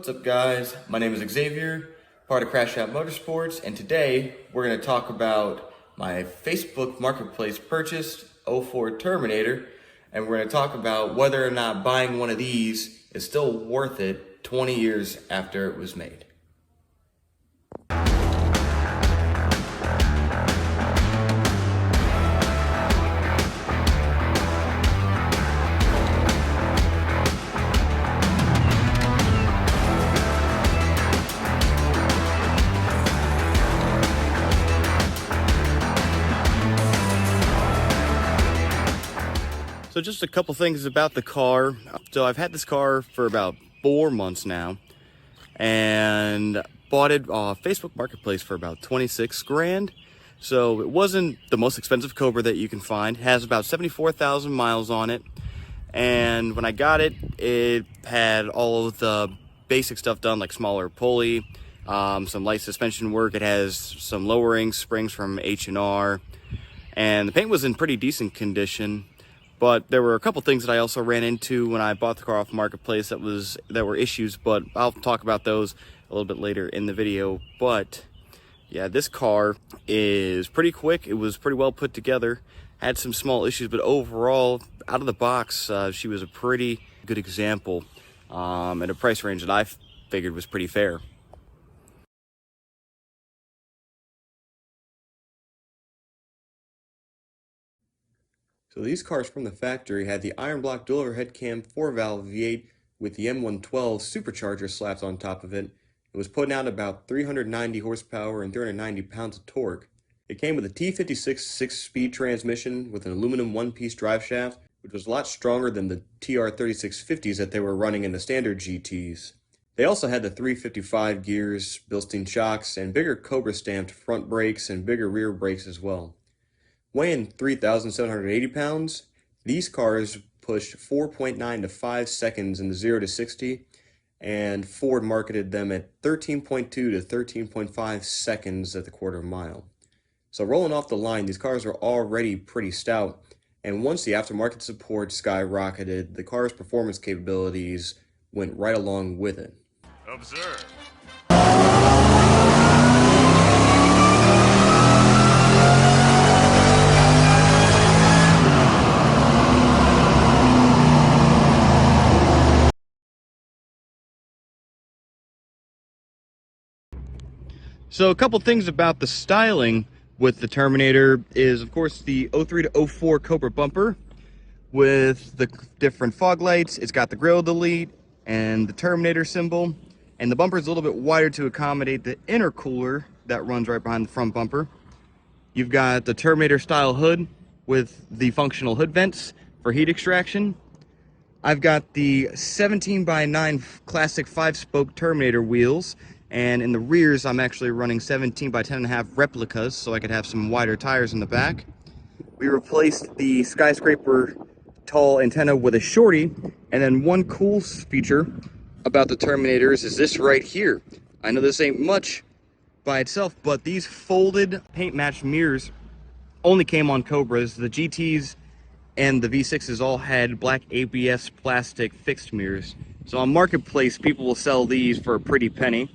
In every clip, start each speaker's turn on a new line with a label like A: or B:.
A: What's up, guys? My name is Xavier, part of Crash Out Motorsports, and today we're going to talk about my Facebook Marketplace purchased '04 Terminator, and we're going to talk about whether or not buying one of these is still worth it 20 years after it was made. So just a couple things about the car. So I've had this car for about 4 months now and bought it off Facebook Marketplace for about 26 grand. So it wasn't the most expensive Cobra that you can find. It has about 74,000 miles on it. And when I got it, it had all of the basic stuff done, like smaller pulley, some light suspension work. It has some lowering springs from H&R, and the paint was in pretty decent condition. But there were a couple things that I also ran into when I bought the car off Marketplace that were issues, but I'll talk about those a little bit later in the video. But yeah, this car is pretty quick. It was pretty well put together. Had some small issues, but overall, out of the box, she was a pretty good example at a price range that I figured was pretty fair. So these cars from the factory had the iron block dual overhead cam 4-valve V8 with the M112 supercharger slapped on top of it. It was putting out about 390 horsepower and 390 pounds of torque. It came with a T56 6-speed transmission with an aluminum one-piece drive shaft, which was a lot stronger than the TR3650s that they were running in the standard GTs. They also had the 355 gears, Bilstein shocks, and bigger Cobra stamped front brakes and bigger rear brakes as well. Weighing 3,780 pounds, these cars pushed 4.9 to 5 seconds in the 0 to 60, and Ford marketed them at 13.2 to 13.5 seconds at the quarter mile. So rolling off the line, these cars are already pretty stout, and once the aftermarket support skyrocketed, the car's performance capabilities went right along with it.
B: Observe.
A: So a couple things about the styling with the Terminator is, of course, the '03 to '04 Cobra bumper with the different fog lights. It's got the grill delete and the Terminator symbol, and the bumper is a little bit wider to accommodate the intercooler that runs right behind the front bumper. You've got the Terminator style hood with the functional hood vents for heat extraction. I've got the 17x9 classic 5-spoke Terminator wheels, and in the rears I'm actually running 17x10.5 replicas so I could have some wider tires in the back. We replaced the skyscraper tall antenna with a shorty, and then one cool feature about the Terminators is this right here. I know this ain't much by itself, but these folded paint matched mirrors only came on Cobras. The GTs and the V6s all had black ABS plastic fixed mirrors. So on Marketplace, people will sell these for a pretty penny.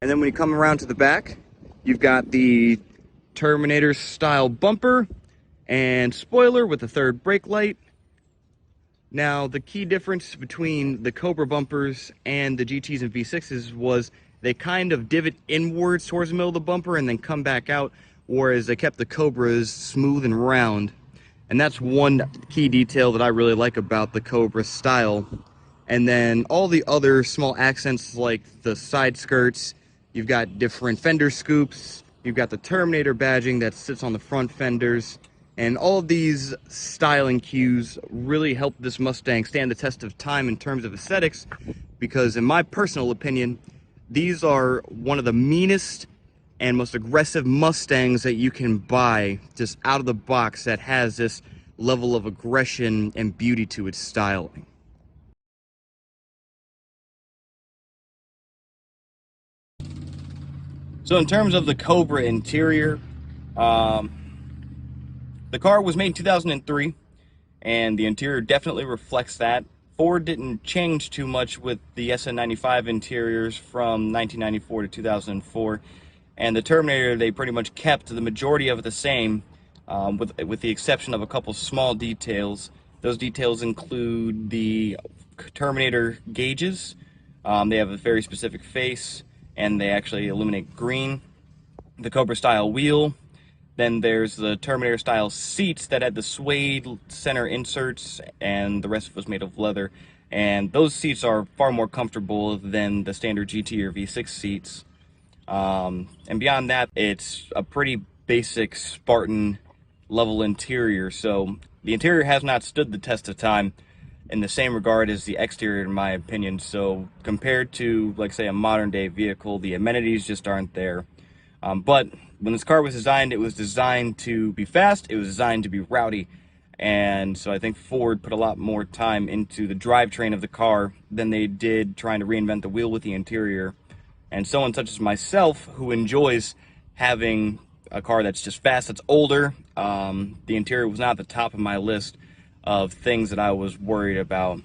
A: And then when you come around to the back, you've got the Terminator style bumper and spoiler with the third brake light. Now, the key difference between the Cobra bumpers and the GTs and V6s was they kind of divot inwards towards the middle of the bumper and then come back out, whereas they kept the Cobras smooth and round. And that's one key detail that I really like about the Cobra style. And then all the other small accents like the side skirts, you've got different fender scoops, you've got the Terminator badging that sits on the front fenders, and all of these styling cues really help this Mustang stand the test of time in terms of aesthetics, because in my personal opinion, these are one of the meanest and most aggressive Mustangs that you can buy just out of the box that has this level of aggression and beauty to its styling. So in terms of the Cobra interior, the car was made in 2003, and the interior definitely reflects that. Ford didn't change too much with the SN95 interiors from 1994 to 2004, and the Terminator, they pretty much kept the majority of it the same, with the exception of a couple small details. Those details include the Terminator gauges. They have a very specific face, and they actually illuminate green. The Cobra style wheel. Then there's the Terminator style seats that had the suede center inserts, and the rest was made of leather. And those seats are far more comfortable than the standard GT or V6 seats. And beyond that, it's a pretty basic Spartan level interior. So the interior has not stood the test of time in the same regard as the exterior, in my opinion. So compared to, like, say, a modern day vehicle, the amenities just aren't there. But when this car was designed, it was designed to be fast, it was designed to be rowdy, and so I think Ford put a lot more time into the drivetrain of the car than they did trying to reinvent the wheel with the interior. And someone such as myself, who enjoys having a car that's just fast, that's older, the interior was not at the top of my list of things that I was worried about.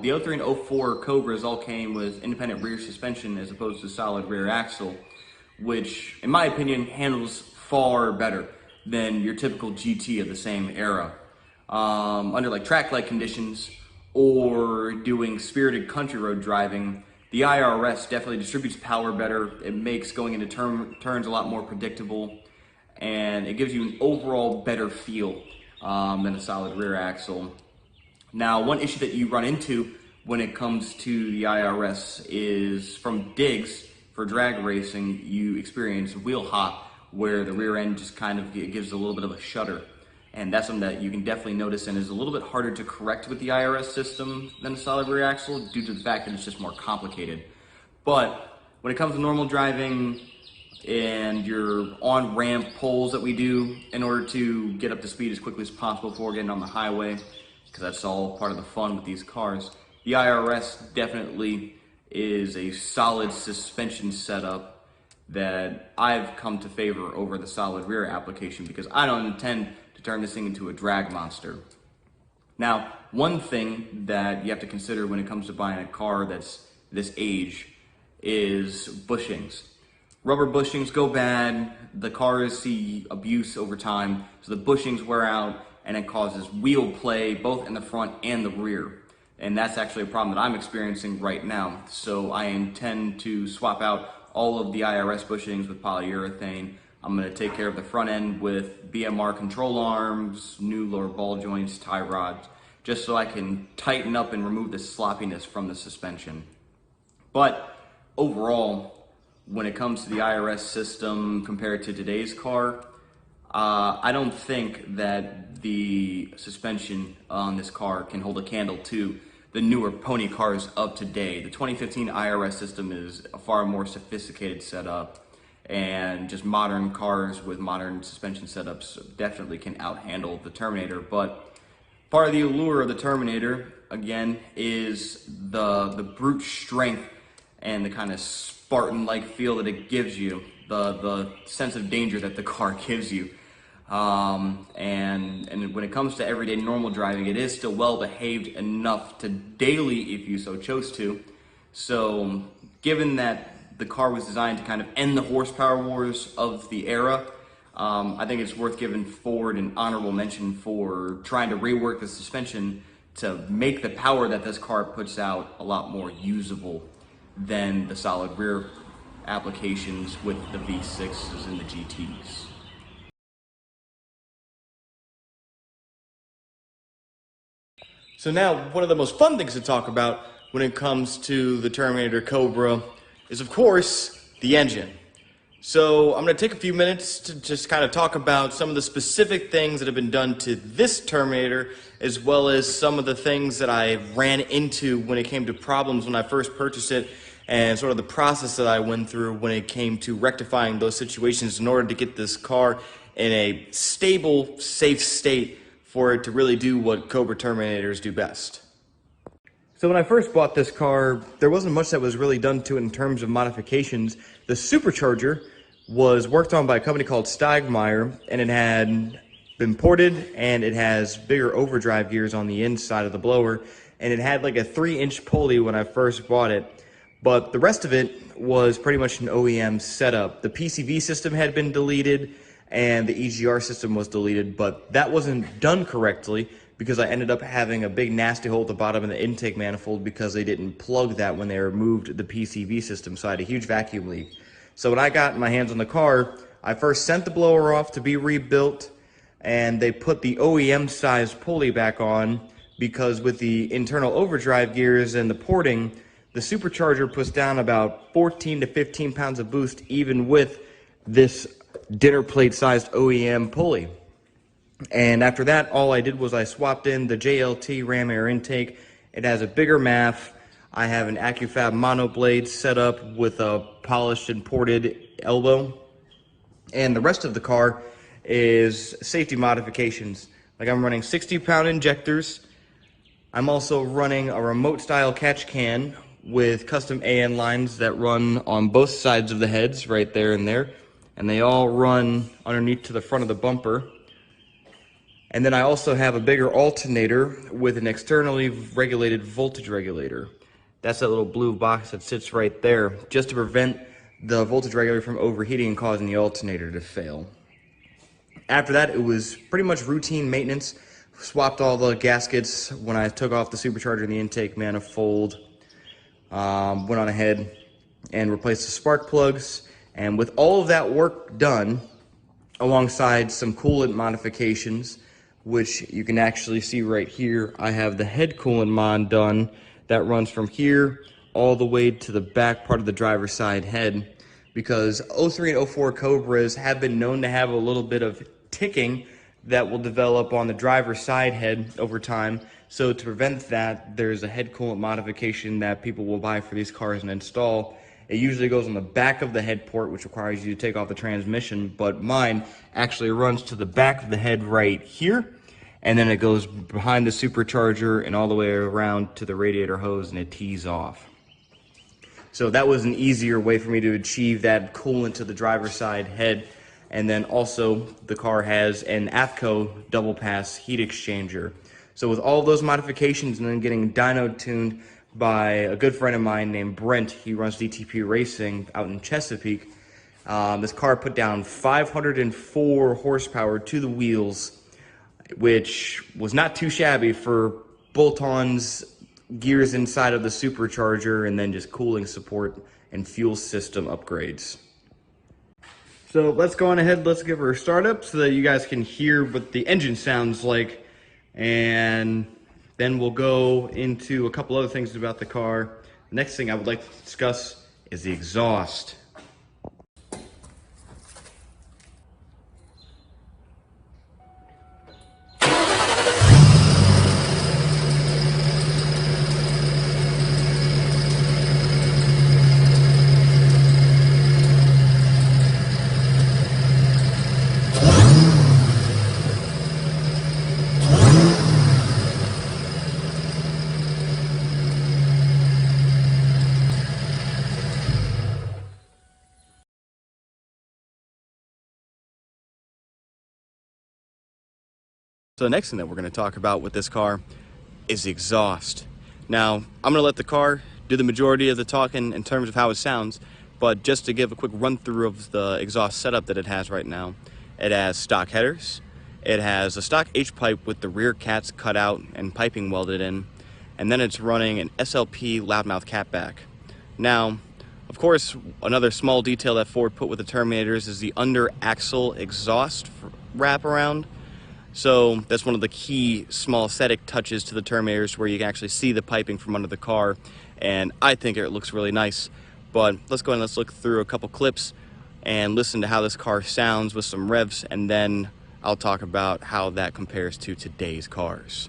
A: The 03 and 04 Cobras all came with independent rear suspension as opposed to solid rear axle, which, in my opinion, handles far better than your typical GT of the same era. Under like track-like conditions or doing spirited country road driving, the IRS definitely distributes power better. It makes going into turns a lot more predictable, and it gives you an overall better feel than a solid rear axle. Now, one issue that you run into when it comes to the IRS is from digs for drag racing, you experience wheel hop where the rear end just kind of gives a little bit of a shudder. And that's something that you can definitely notice and is a little bit harder to correct with the IRS system than a solid rear axle due to the fact that it's just more complicated. But when it comes to normal driving and your on-ramp pulls that we do in order to get up to speed as quickly as possible before getting on the highway, because that's all part of the fun with these cars, the IRS definitely is a solid suspension setup that I've come to favor over the solid rear application because I don't intend to turn this thing into a drag monster. Now, one thing that you have to consider when it comes to buying a car that's this age is bushings. Rubber bushings go bad, the cars see abuse over time, so the bushings wear out and it causes wheel play both in the front and the rear. And that's actually a problem that I'm experiencing right now. So I intend to swap out all of the IRS bushings with polyurethane. I'm going to take care of the front end with BMR control arms, new lower ball joints, tie rods, just so I can tighten up and remove the sloppiness from the suspension. But overall, when it comes to the IRS system compared to today's car, I don't think that the suspension on this car can hold a candle to the newer pony cars of today. The 2015 IRS system is a far more sophisticated setup, and just modern cars with modern suspension setups definitely can outhandle the Terminator. But part of the allure of the Terminator, again, is the brute strength and the kind of Spartan-like feel that it gives you, the sense of danger that the car gives you. And when it comes to everyday normal driving, it is still well behaved enough to daily, if you so chose to. So given that the car was designed to kind of end the horsepower wars of the era, I think it's worth giving Ford an honorable mention for trying to rework the suspension to make the power that this car puts out a lot more usable than the solid rear applications with the V6s and the GTs. So now, one of the most fun things to talk about when it comes to the Terminator Cobra is, of course, the engine. So I'm going to take a few minutes to just kind of talk about some of the specific things that have been done to this Terminator, as well as some of the things that I ran into when it came to problems when I first purchased it, and sort of the process that I went through when it came to rectifying those situations in order to get this car in a stable, safe state for it to really do what Cobra Terminators do best. So when I first bought this car, there wasn't much that was really done to it in terms of modifications. The supercharger was worked on by a company called Stagmeyer, and it had been ported, and it has bigger overdrive gears on the inside of the blower, and it had like a 3-inch pulley when I first bought it, but the rest of it was pretty much an OEM setup. The PCV system had been deleted and the EGR system was deleted, but that wasn't done correctly because I ended up having a big nasty hole at the bottom of the intake manifold because they didn't plug that when they removed the PCV system, so I had a huge vacuum leak. So when I got my hands on the car, I first sent the blower off to be rebuilt, and they put the OEM size pulley back on because with the internal overdrive gears and the porting, the supercharger puts down about 14 to 15 pounds of boost even with this dinner plate sized OEM pulley. And after that, all I did was I swapped in the JLT ram air intake. It has a bigger MAF. I have an AccuFab mono blade set up with a polished and ported elbow. And the rest of the car is safety modifications. Like I'm running 60-pound injectors. I'm also running a remote style catch can with custom AN lines that run on both sides of the heads, right there and there. And they all run underneath to the front of the bumper. And then I also have a bigger alternator with an externally regulated voltage regulator. That's that little blue box that sits right there, just to prevent the voltage regulator from overheating and causing the alternator to fail. After that, it was pretty much routine maintenance. Swapped all the gaskets when I took off the supercharger and the intake manifold. Went on ahead and replaced the spark plugs. And with all of that work done, alongside some coolant modifications, which you can actually see right here, I have the head coolant mod done that runs from here all the way to the back part of the driver's side head, because 03 and 04 Cobras have been known to have a little bit of ticking that will develop on the driver's side head over time. So to prevent that, there's a head coolant modification that people will buy for these cars and install. It usually goes on the back of the head port, which requires you to take off the transmission, but mine actually runs to the back of the head right here, and then it goes behind the supercharger and all the way around to the radiator hose, and it tees off. So that was an easier way for me to achieve that coolant to the driver's side head. And then also the car has an AFCO double pass heat exchanger. So with all of those modifications and then getting dyno tuned by a good friend of mine named Brent, he runs DTP Racing out in Chesapeake, this car put down 504 horsepower to the wheels, which was not too shabby for bolt-ons, gears inside of the supercharger, and then just cooling support and fuel system upgrades. So let's go on ahead, let's give her a startup so that you guys can hear what the engine sounds like, and then we'll go into a couple other things about the car. The next thing I would like to discuss is the exhaust. So the next thing that we're going to talk about with this car is the exhaust. Now, I'm going to let the car do the majority of the talking in terms of how it sounds, but just to give a quick run through of the exhaust setup that it has right now, it has stock headers, it has a stock H-pipe with the rear cats cut out and piping welded in, and then it's running an SLP loudmouth catback. Now, of course, another small detail that Ford put with the Terminators is the under axle exhaust wraparound. So that's one of the key small aesthetic touches to the Terminators, where you can actually see the piping from under the car, and I think it looks really nice. But let's go and let's look through a couple clips and listen to how this car sounds with some revs, and then I'll talk about how that compares to today's cars.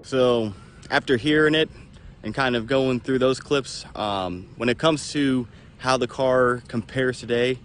A: So after hearing it and kind of going through those clips, when it comes to how the car compares today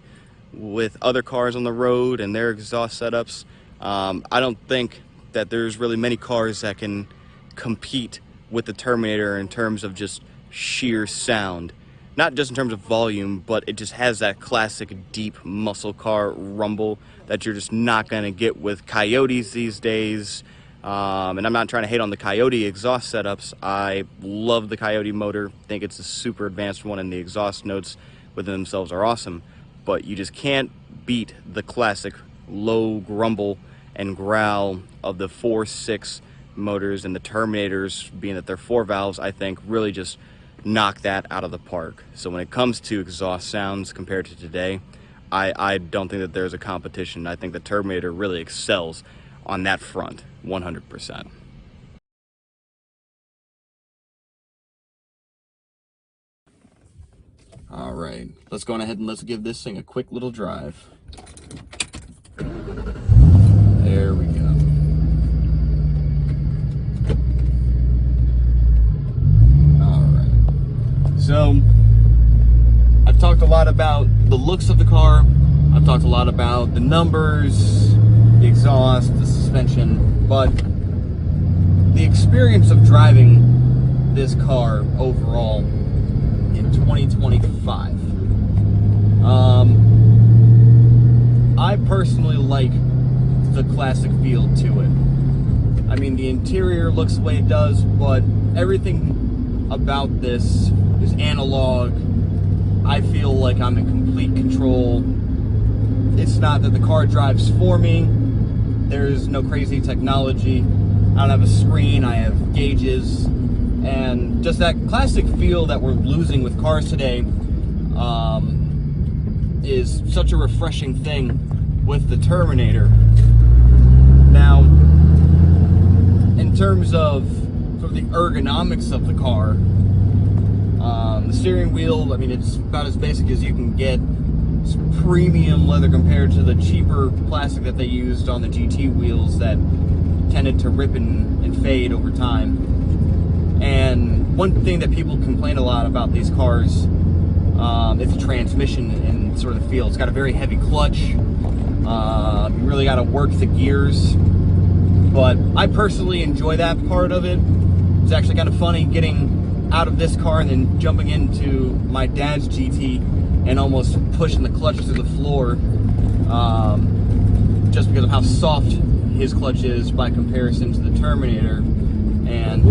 A: with other cars on the road and their exhaust setups, I don't think that there's really many cars that can compete with the Terminator in terms of just sheer sound. Not just in terms of volume, but it just has that classic deep muscle car rumble that you're just not going to get with Coyotes these days. And I'm not trying to hate on the Coyote exhaust setups. I love the Coyote motor. Think it's a super advanced one, and the exhaust notes within themselves are awesome. But you just can't beat the classic low grumble and growl of the 4.6 motors, and the Terminators, being that they're 4 valves, I think really just knock that out of the park. So when it comes to exhaust sounds compared to today, I don't think that there's a competition. I think the Terminator really excels on that front 100%. All right, let's go on ahead and let's give this thing a quick little drive. There we go. So, I've talked a lot about the looks of the car. I've talked a lot about the numbers, the exhaust, the suspension, but the experience of driving this car overall in 2025. I personally like the classic feel to it. I mean, the interior looks the way it does, but everything about this is analog. I feel like I'm in complete control. It's not that the car drives for me. There's no crazy technology. I don't have a screen, I have gauges, and just that classic feel that we're losing with cars today is such a refreshing thing with the Terminator. Now, in terms of sort of the ergonomics of the car, the steering wheel, I mean, it's about as basic as you can get. It's premium leather compared to the cheaper plastic that they used on the GT wheels that tended to rip and fade over time. And one thing that people complain a lot about these cars is the transmission and sort of the feel. It's got a very heavy clutch. You really got to work the gears. But I personally enjoy that part of it. It's actually kind of funny getting out of this car and then jumping into my dad's GT and almost pushing the clutch to the floor, just because of how soft his clutch is by comparison to the Terminator. And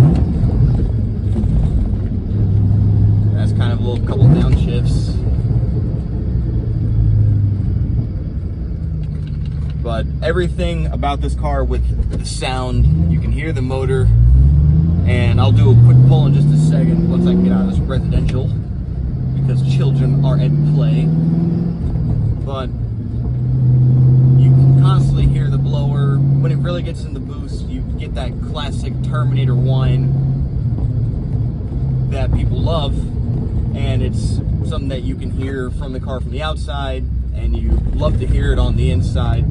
A: that's kind of a little couple downshifts. But everything about this car with the sound, you can hear the motor. And I'll do a quick pull in just a second once I can get out of this residential, because children are at play. But you can constantly hear the blower. When it really gets in the boost, you get that classic Terminator whine that people love. And it's something that you can hear from the car from the outside, and you love to hear it on the inside.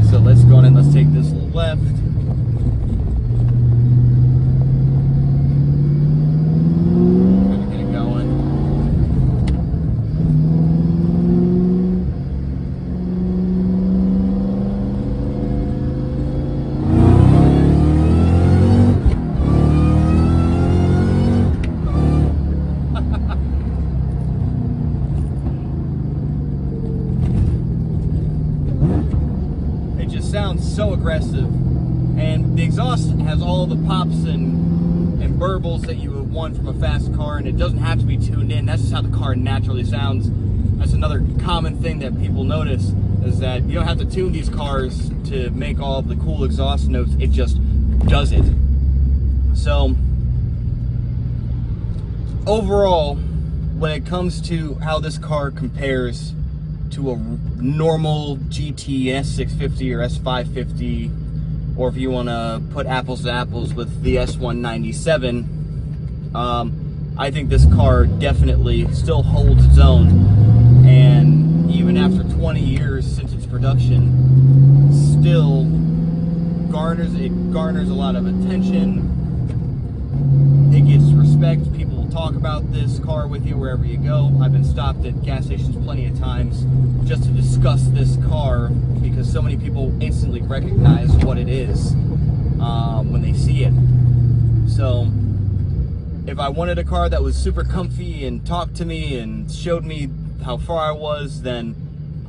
A: So let's go on and let's take this left. Sounds so aggressive, and the exhaust has all the pops and burbles that you would want from a fast car, and it doesn't have to be tuned in. That's just how the car naturally sounds. That's another common thing that people notice, is that you don't have to tune these cars to make all of the cool exhaust notes. It just does it. So overall, when it comes to how this car compares to a normal GT S650 or S550, or if you want to put apples to apples with the S197, I think this car definitely still holds its own, and even after 20 years since its production, still garners a lot of attention. It gets respect. People will talk about this car with you wherever you go. I've been stopped at gas stations plenty of times just to discuss this car because so many people instantly recognize what it is when they see it. So if I wanted a car that was super comfy and talked to me and showed me how far I was, then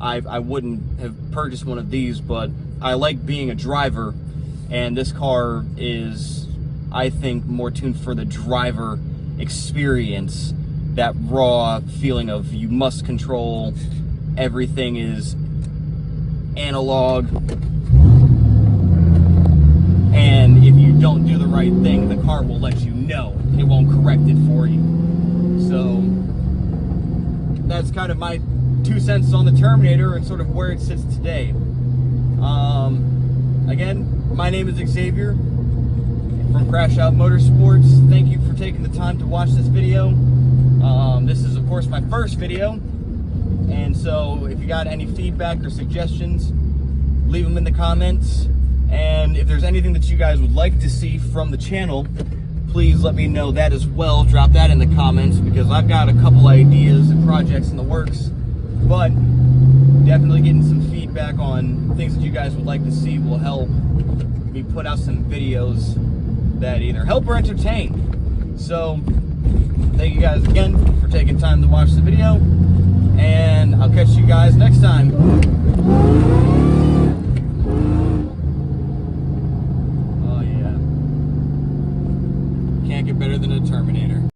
A: I wouldn't have purchased one of these. But I like being a driver, and this car is, I think, more tuned for the driver experience. That raw feeling of you must control, everything is analog, and if you don't do the right thing, the car will let you know. It won't correct it for you. So that's kind of my 2 cents on the Terminator and sort of where it sits today. Again, my name is Xavier from Crash Out Motorsports. Thank you for taking the time to watch this video. This is, of course, my first video, and so if you got any feedback or suggestions, leave them in the comments. And if there's anything that you guys would like to see from the channel, please let me know that as well. Drop that in the comments, because I've got a couple ideas and projects in the works, but definitely getting some feedback on things that you guys would like to see will help me put out some videos that either help or entertain. So thank you guys again for taking time to watch the video, and I'll catch you guys next time. Can't get better than a Terminator.